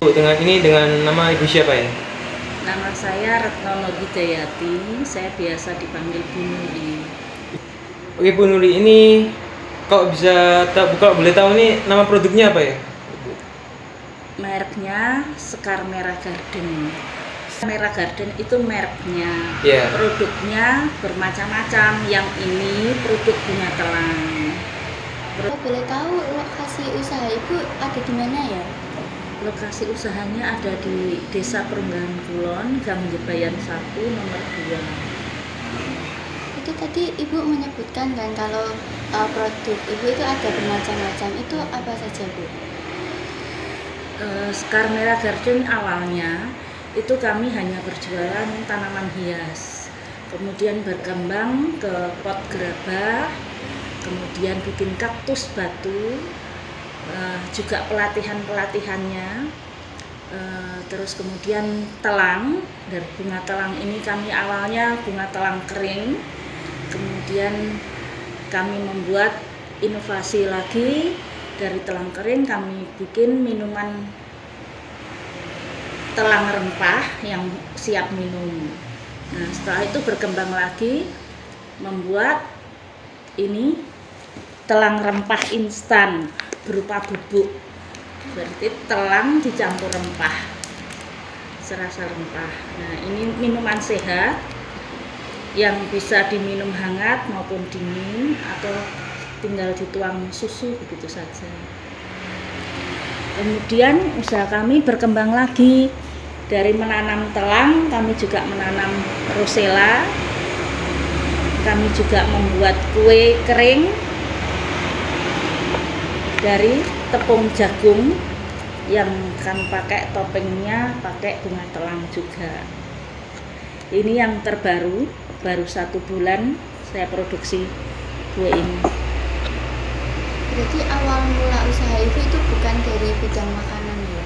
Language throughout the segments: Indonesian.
Dengan nama Ibu siapa ya? Nama saya Retno Nurhidayati, saya biasa dipanggil Bu Nuri. Oke Bu Nuri, ini kalau boleh tahu ini nama produknya apa ya? Mereknya Sekar Merah Garden. Merah Garden itu mereknya. Ya. Produknya bermacam-macam. Yang ini produk bunga telang. Kalau boleh tahu lokasi usaha Ibu ada di mana ya? Lokasi usahanya ada di Desa Perunggahan Kulon, Gang Jebayan 1, nomor 2. Itu tadi Ibu menyebutkan kan kalau produk Ibu itu ada bermacam-macam. Itu apa saja Bu? Sekar Merah Garden awalnya itu kami hanya berjualan tanaman hias, kemudian berkembang ke pot gerabah, kemudian bikin kaktus batu, juga pelatihannya, terus kemudian telang. Dari bunga telang ini kami awalnya bunga telang kering, kemudian kami membuat inovasi lagi. Dari telang kering kami bikin minuman telang rempah yang siap minum. Nah, setelah itu berkembang lagi membuat ini telang rempah instan berupa bubuk. Berarti telang dicampur rempah, serasa rempah. Nah, ini minuman sehat yang bisa diminum hangat maupun dingin atau tinggal dituang susu begitu saja. Kemudian usaha kami berkembang lagi. Dari menanam telang, kami juga menanam rosella. Kami juga membuat kue kering dari tepung jagung yang kan pakai toppingnya pakai bunga telang juga. Ini yang terbaru, baru 1 bulan saya produksi kue ini. Berarti awal mula usaha itu bukan dari bidang makanan ya?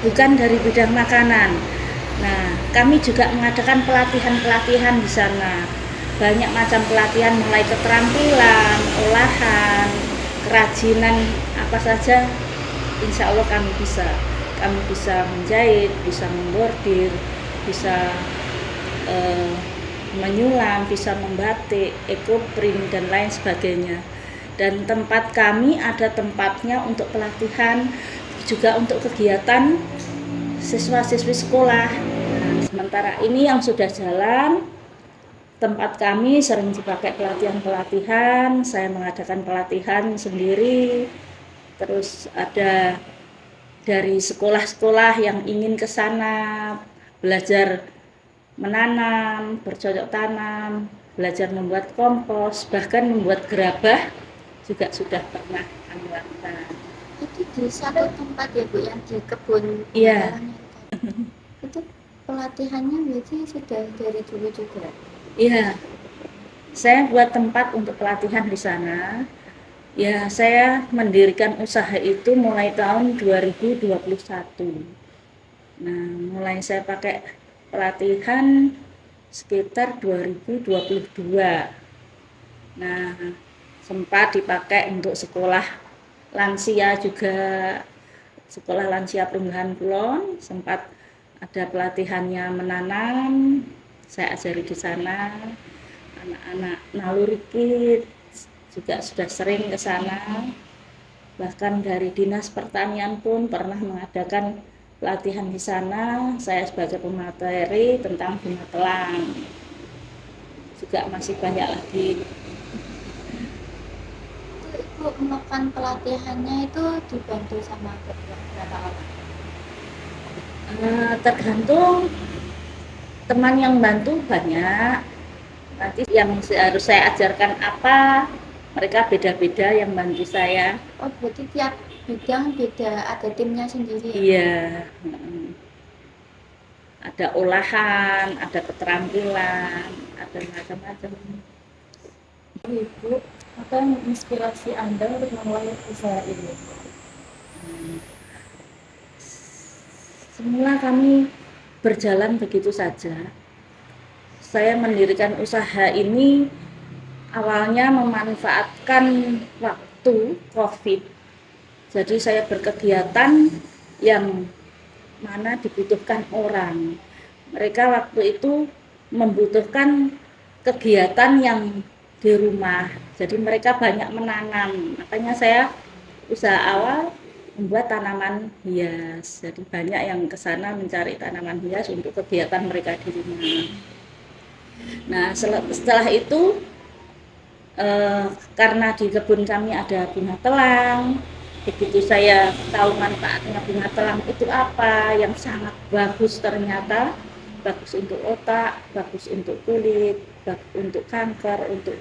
Bukan dari bidang makanan. Nah, kami juga mengadakan pelatihan di sana. Banyak macam pelatihan, mulai keterampilan, olahan, kerajinan apa saja. Insya Allah kami bisa. Kami bisa menjahit, bisa membordir, bisa menyulam, bisa membatik, ekoprint dan lain sebagainya. Dan tempat kami ada tempatnya untuk pelatihan, juga untuk kegiatan siswa-siswi sekolah. Nah, sementara ini yang sudah jalan, tempat kami sering dipakai pelatihan-pelatihan. Saya mengadakan pelatihan sendiri. Terus ada dari sekolah-sekolah yang ingin ke sana belajar menanam, bercocok tanam, belajar membuat kompos, bahkan membuat gerabah juga sudah pernah kami lakukan. Itu di satu tempat ya Bu, yang di kebun Iya. Itu pelatihannya berarti sudah dari dulu juga? Iya, saya buat tempat untuk pelatihan di sana. Ya, saya mendirikan usaha itu mulai tahun 2021. Nah, mulai saya pakai pelatihan sekitar 2022. Nah, sempat dipakai untuk sekolah lansia juga, sekolah lansia Perunggahan Kulon, sempat ada pelatihannya menanam, saya ajari di sana. Anak-anak naluri kids juga sudah sering ke sana. Bahkan dari Dinas Pertanian pun pernah mengadakan pelatihan di sana. Saya sebagai pemateri tentang bunga telang. Juga masih banyak lagi. Ibu melakukan pelatihannya itu dibantu sama berapa orang? Tergantung teman yang bantu banyak. Nanti yang harus saya ajarkan apa, mereka beda-beda yang bantu saya. Oh, berarti tiap bidang beda, ada timnya sendiri ya? Iya. Ada olahan, ada keterampilan, ada macam-macam. Ibu, apa yang inspirasi Anda untuk memulai usaha ini? Semula kami berjalan begitu saja. Saya mendirikan usaha ini awalnya memanfaatkan waktu COVID. Jadi saya berkegiatan yang mana dibutuhkan orang. Mereka waktu itu membutuhkan kegiatan yang di rumah. Jadi mereka banyak menanam. Makanya saya usaha awal membuat tanaman hias. Jadi banyak yang ke sana mencari tanaman hias untuk kegiatan mereka di rumah. Nah, setelah itu karena di kebun kami ada bunga telang, begitu saya tahu manfaatnya bunga telang itu apa, yang sangat bagus ternyata, bagus untuk otak, bagus untuk kulit, bagus untuk kanker, untuk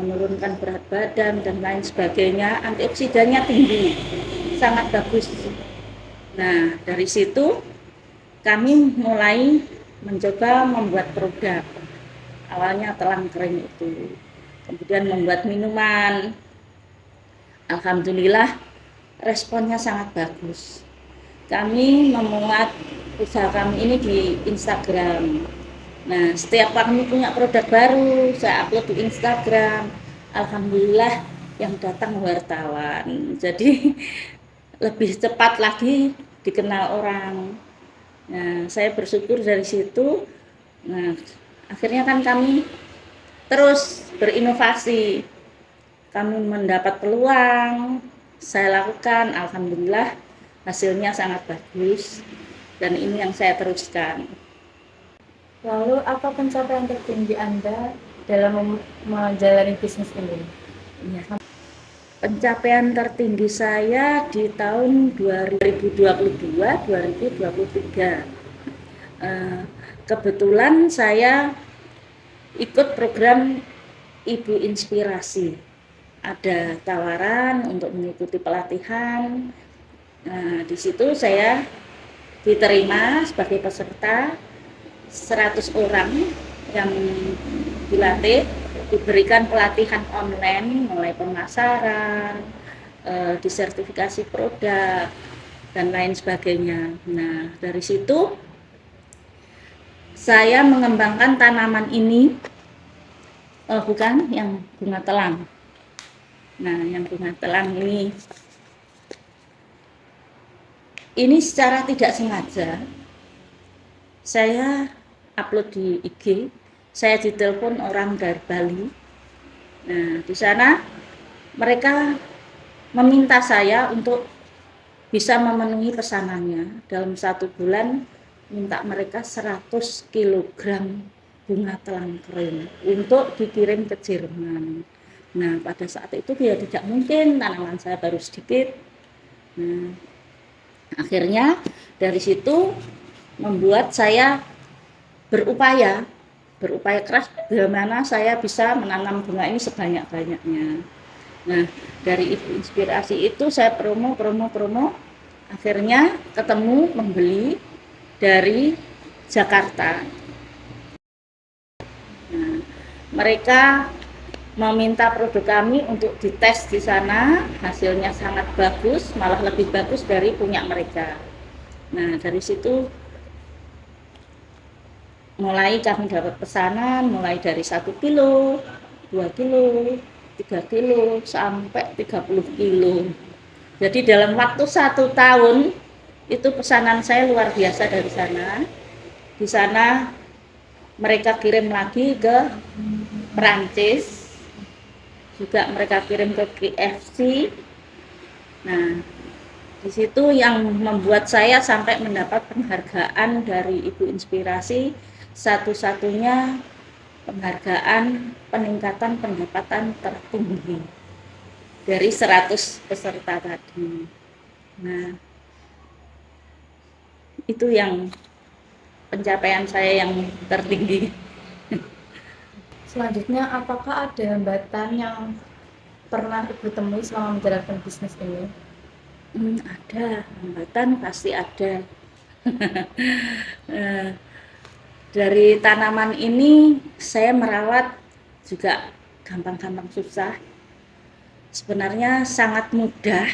menurunkan berat badan dan lain sebagainya, antioksidannya tinggi, sangat bagus. Nah, dari situ kami mulai mencoba membuat produk. Awalnya telang kering itu, kemudian membuat minuman. Alhamdulillah responnya sangat bagus. Kami memuat usaha kami ini di Instagram. Nah, setiap kami punya produk baru, saya upload di Instagram. Alhamdulillah yang datang wartawan. Jadi lebih cepat lagi dikenal orang. Nah, saya bersyukur dari situ. Nah, akhirnya kan kami terus berinovasi. Kami mendapat peluang, saya lakukan, alhamdulillah hasilnya sangat bagus dan ini yang saya teruskan. Lalu apa pencapaian tertinggi Anda dalam menjalani bisnis ini? Ya. Pencapaian tertinggi saya di tahun 2022-2023. Kebetulan saya ikut program Ibu Inspirasi. Ada tawaran untuk mengikuti pelatihan. Nah, di situ saya diterima sebagai peserta 100 orang yang dilatih, diberikan pelatihan online mulai pemasaran, disertifikasi produk dan lain sebagainya. Nah, dari situ saya mengembangkan tanaman ini, bukan yang bunga telang. Nah, yang bunga telang ini secara tidak sengaja saya upload di IG, saya ditelepon orang dari Bali. Nah, di sana mereka meminta saya untuk bisa memenuhi pesanannya dalam 1 bulan, minta mereka 100 kg bunga telang kering untuk dikirim ke Jerman. Nah, pada saat itu ya tidak mungkin, tanaman saya baru sedikit. Nah, akhirnya dari situ membuat saya berupaya keras bagaimana saya bisa menanam bunga ini sebanyak-banyaknya. Nah, dari Ibu Inspirasi itu saya promo, akhirnya ketemu pembeli dari Jakarta. Nah, mereka meminta produk kami untuk dites di sana, hasilnya sangat bagus, malah lebih bagus dari punya mereka. Nah, dari situ mulai kami dapat pesanan mulai dari 1 kilo, 2 kilo, 3 kilo, sampai 30 kilo. Jadi dalam waktu 1 tahun itu pesanan saya luar biasa dari sana. Di sana mereka kirim lagi ke Perancis, juga mereka kirim ke KFC. Nah, di situ yang membuat saya sampai mendapat penghargaan dari Ibu Inspirasi, satu-satunya penghargaan peningkatan pendapatan tertinggi dari 100 peserta tadi. Nah, itu yang pencapaian saya yang tertinggi. Selanjutnya, apakah ada hambatan yang pernah Ibu temui selama menjalankan bisnis ini? Ada hambatan, pasti ada. Dari tanaman ini saya merawat juga gampang-gampang susah. Sebenarnya sangat mudah,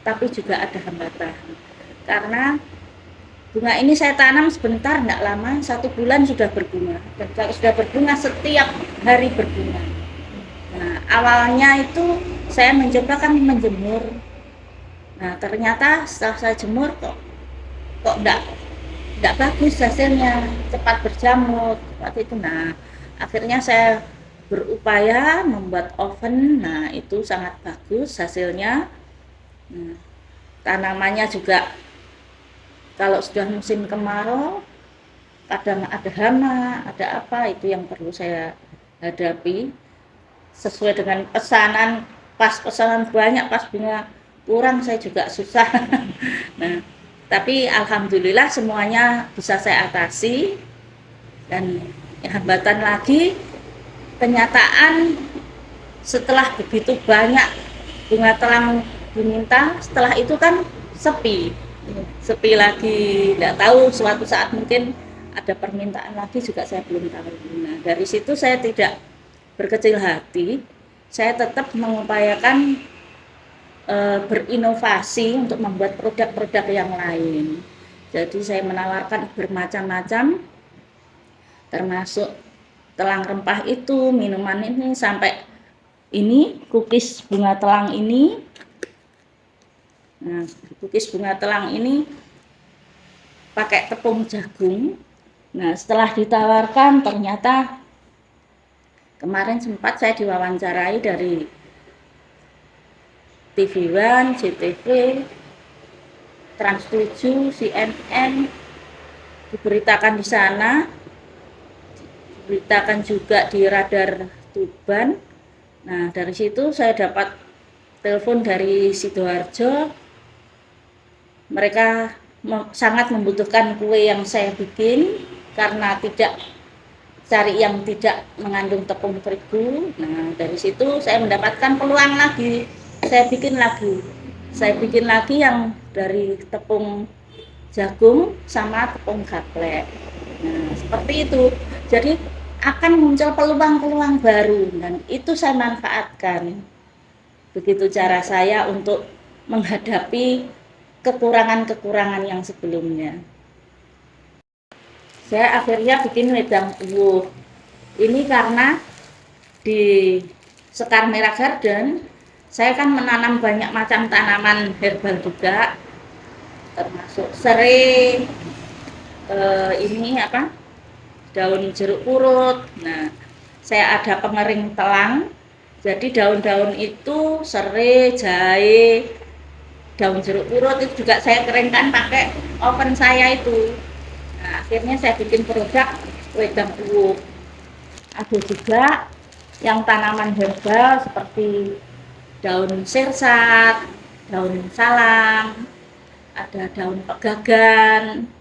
tapi juga ada hambatan. Karena bunga ini saya tanam sebentar, tidak lama, 1 bulan sudah berbunga. Dan kalau sudah berbunga, setiap hari berbunga. Nah, awalnya itu saya mencoba kan menjemur. Nah, ternyata setelah saya jemur kok kok enggak bagus hasilnya, cepat berjamur seperti itu. Nah, akhirnya saya berupaya membuat oven. Nah, itu sangat bagus hasilnya. Nah, tanamannya juga kalau sudah musim kemarau kadang ada hama, ada apa, itu yang perlu saya hadapi sesuai dengan pesanan. Pas pesanan banyak, pas bunga kurang, saya juga susah. Nah, tapi alhamdulillah semuanya bisa saya atasi. Dan hambatan lagi, kenyataan setelah begitu banyak bunga telang diminta, setelah itu kan sepi lagi. Tidak tahu, suatu saat mungkin ada permintaan lagi, juga saya belum tahu. Nah, dari situ saya tidak berkecil hati, saya tetap mengupayakan berinovasi untuk membuat produk-produk yang lain. Jadi saya menawarkan bermacam-macam, termasuk telang rempah itu, minuman ini, sampai ini cookies bunga telang ini. Nah, cookies bunga telang ini pakai tepung jagung. Nah, setelah ditawarkan, ternyata kemarin sempat saya diwawancarai dari TV One, CTV, Trans 7, CNN, diberitakan di sana, diberitakan juga di Radar Tuban. Nah, dari situ saya dapat telepon dari Sidoarjo. Mereka sangat membutuhkan kue yang saya bikin karena tidak cari yang tidak mengandung tepung terigu. Nah, dari situ saya mendapatkan peluang lagi. Saya bikin lagi yang dari tepung jagung sama tepung gaplek. Nah, seperti itu. Jadi akan muncul peluang-peluang baru, dan itu saya manfaatkan. Begitu cara saya untuk menghadapi kekurangan-kekurangan yang sebelumnya. Saya akhirnya bikin wedang uwuh. Ini karena di Sekar Merah Garden saya kan menanam banyak macam tanaman herbal juga, termasuk serai, ini apa, daun jeruk purut. Nah, saya ada pengering telang, jadi daun-daun itu serai, jahe, daun jeruk purut itu juga saya keringkan pakai oven saya itu. Nah, akhirnya saya bikin produk wedang uwuh. Ada juga yang tanaman herbal seperti daun sirsat, daun salam, ada daun pegagan.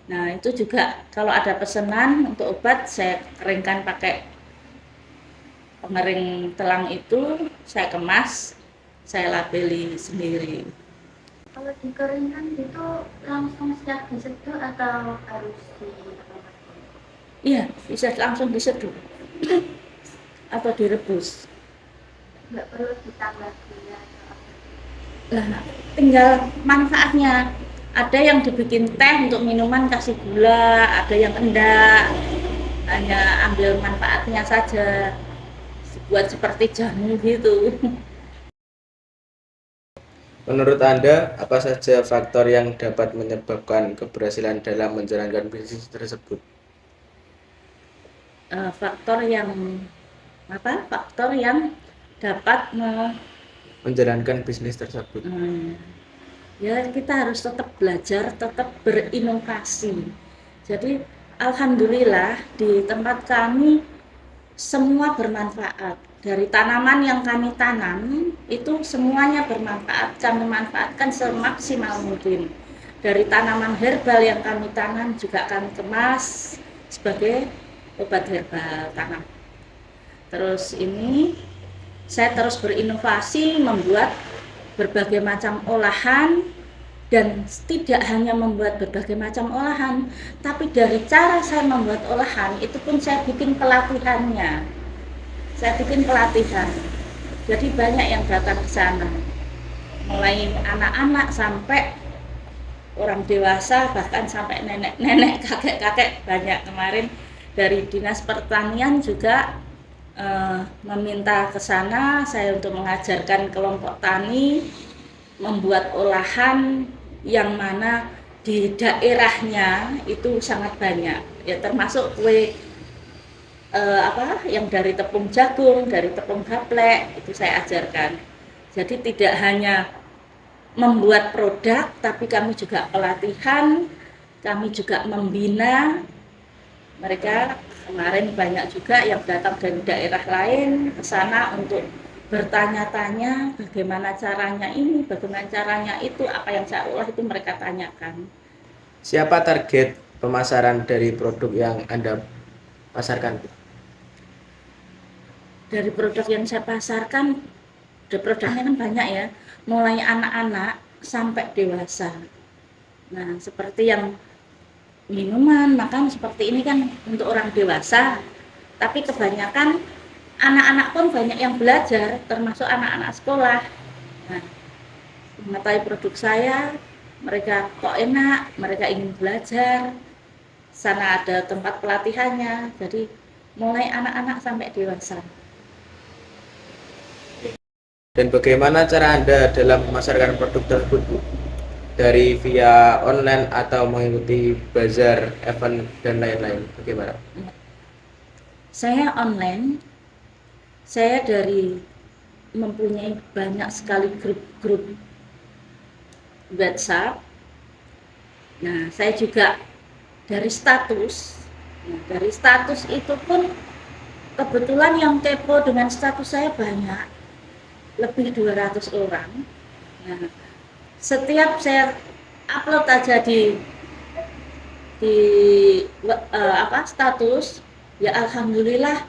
Nah, itu juga kalau ada pesanan untuk obat, saya keringkan pakai pengering telang itu, saya kemas, saya labeli sendiri. Kalau dikeringkan itu langsung siap diseduh atau harus Iya, bisa langsung diseduh atau direbus. nggak perlu ditambah gula atau apa? Lah, tinggal manfaatnya. Ada yang dibikin teh untuk minuman kasih gula, ada yang enggak, hanya ambil manfaatnya saja, buat seperti jamu gitu. Menurut Anda, apa saja faktor yang dapat menyebabkan keberhasilan dalam menjalankan bisnis tersebut? Faktor yang dapat Menjalankan bisnis tersebut. ya, kita harus tetap belajar, tetap berinovasi. Jadi alhamdulillah di tempat kami semua bermanfaat. Dari tanaman yang kami tanam itu semuanya bermanfaat. Kami manfaatkan semaksimal mungkin. Dari tanaman herbal yang kami tanam juga kami kemas sebagai obat herbal tanam. Terus ini saya terus berinovasi, membuat berbagai macam olahan, dan tidak hanya membuat berbagai macam olahan, tapi dari cara saya membuat olahan itu pun saya bikin pelatihannya. Saya bikin pelatihan. Jadi banyak yang datang ke sana. Mulai anak-anak sampai orang dewasa, bahkan sampai nenek-nenek, kakek-kakek banyak. Kemarin dari Dinas Pertanian juga meminta ke sana saya untuk mengajarkan kelompok tani membuat olahan yang mana di daerahnya itu sangat banyak, ya termasuk kue yang dari tepung jagung, dari tepung gaplek itu saya ajarkan. Jadi tidak hanya membuat produk, tapi kami juga pelatihan, kami juga membina mereka. Kemarin banyak juga yang datang dari daerah lain ke sana untuk bertanya-tanya bagaimana caranya ini, bagaimana caranya itu, apa yang saya olah itu mereka tanyakan. Siapa target pemasaran dari produk yang Anda pasarkan? Dari produk yang saya pasarkan, produknya kan banyak ya, mulai anak-anak sampai dewasa. Nah, seperti yang minuman, makan seperti ini kan untuk orang dewasa, tapi kebanyakan anak-anak pun banyak yang belajar, termasuk anak-anak sekolah. Nah, mengetahui produk saya, mereka kok enak, mereka ingin belajar, sana ada tempat pelatihannya, jadi mulai anak-anak sampai dewasa. Dan bagaimana cara Anda dalam memasarkan produk tersebut, Bu? Dari via online atau mengikuti bazar, event, dan lain-lain? Bagaimana? Saya online, saya dari mempunyai banyak sekali grup-grup WhatsApp. Nah, saya juga dari status. Nah, dari status itu pun kebetulan yang kepo dengan status saya banyak, lebih 200 orang. Nah, setiap saya upload aja di status, ya alhamdulillah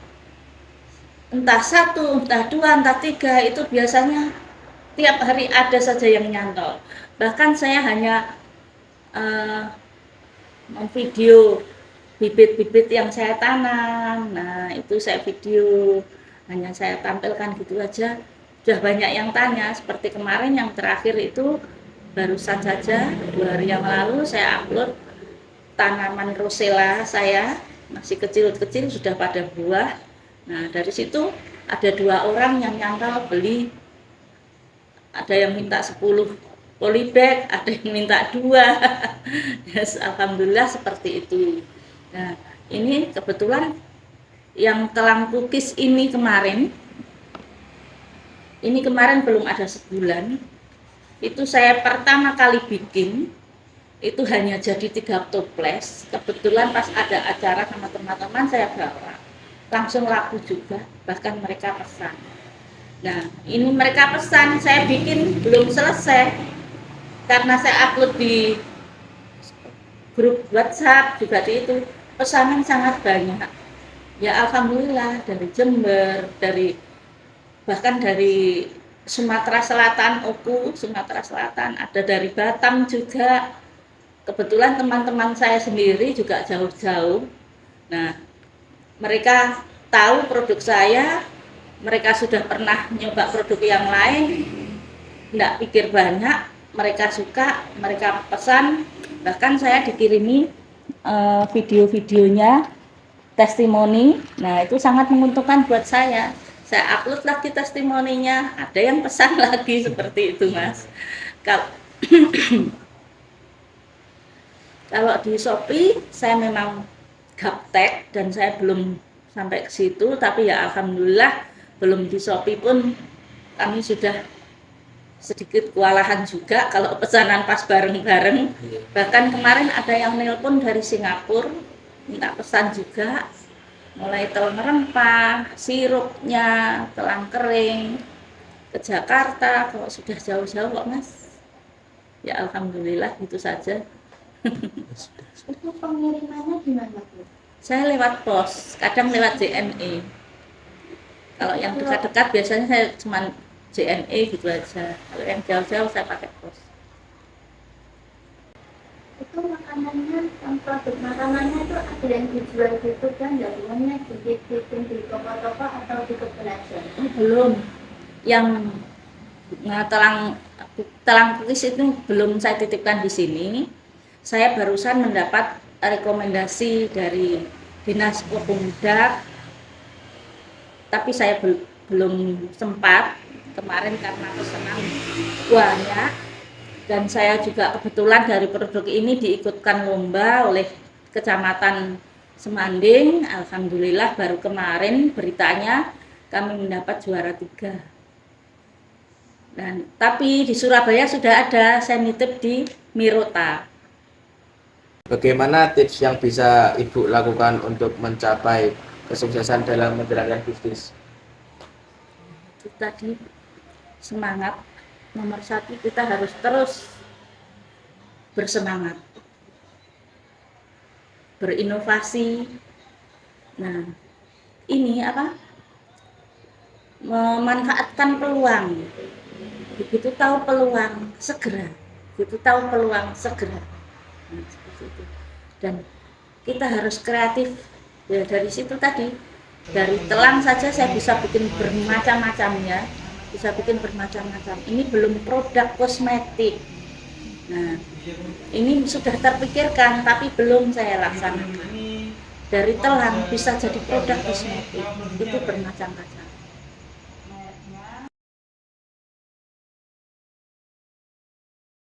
entah 1, entah 2, entah 3 itu biasanya tiap hari ada saja yang nyantol. Bahkan saya hanya memvideo bibit-bibit yang saya tanam. Nah, itu saya video, hanya saya tampilkan gitu aja. Sudah banyak yang tanya, seperti kemarin yang terakhir itu barusan saja 2 hari yang lalu saya upload tanaman rosella saya, masih kecil-kecil sudah pada buah. Nah, dari situ ada 2 orang yang nyantol beli, ada yang minta 10 polybag, ada yang minta 2. Yes, alhamdulillah seperti itu. Nah, ini kebetulan yang telang kukis ini kemarin belum ada sebulan, itu saya pertama kali bikin, itu hanya jadi 3 toples. Kebetulan pas ada acara sama teman-teman saya bawa, langsung laku juga, bahkan mereka pesan. Nah, ini mereka pesan, saya bikin belum selesai, karena saya upload di grup WhatsApp juga itu, pesanan sangat banyak. Ya alhamdulillah, dari Jember, bahkan dari Sumatera Selatan, Sumatera Selatan, ada dari Batam juga. Kebetulan teman-teman saya sendiri juga jauh-jauh. Nah, mereka tahu produk saya, mereka sudah pernah nyoba produk yang lain, tidak pikir banyak, mereka suka, mereka pesan, bahkan saya dikirimi video-videonya, testimoni. Nah, itu sangat menguntungkan buat saya. Saya upload lagi testimoninya, ada yang pesan lagi seperti itu, Mas. Kalau di Shopee saya memang gaptek dan saya belum sampai ke situ, tapi ya alhamdulillah belum di Shopee pun kami sudah sedikit kewalahan juga kalau pesanan pas bareng-bareng. Bahkan kemarin ada yang nelpon dari Singapura minta pesan juga, mulai telang rempah, sirupnya, telang kering ke Jakarta. Kalau sudah jauh-jauh kok, Mas, ya alhamdulillah itu saja. Itu pengirimannya gimana, Bu? Saya lewat pos, kadang lewat JNE. Kalau yang dekat-dekat biasanya saya cuma JNE gitu aja. Kalau yang jauh-jauh saya pakai pos. Itu makanannya, produk makanannya itu ada yang dijual gitu kan, jadinya dititipin di toko-toko atau di kebun aja? Belum. Yang telang kukis itu belum saya titipkan di sini. Saya barusan mendapat rekomendasi dari Dinas Pemuda, tapi saya belum sempat kemarin karena pesanan banyak Dan saya juga kebetulan dari produk ini diikutkan lomba oleh Kecamatan Semanding. Alhamdulillah baru kemarin beritanya kami mendapat juara 3. Dan tapi di Surabaya sudah ada, saya nitip di Mirota. Bagaimana tips yang bisa Ibu lakukan untuk mencapai kesuksesan dalam menjalankan bisnis? Itu tadi semangat. Nomor 1, kita harus terus bersemangat, berinovasi. Nah, ini memanfaatkan peluang. Begitu tahu peluang segera, Nah, seperti itu. Dan kita harus kreatif. Ya dari situ tadi, dari telang saja saya bisa bikin bermacam-macam ya. Ini belum produk kosmetik. Nah, ini sudah terpikirkan tapi belum saya laksanakan. Dari telang bisa jadi produk kosmetik, itu bermacam-macam.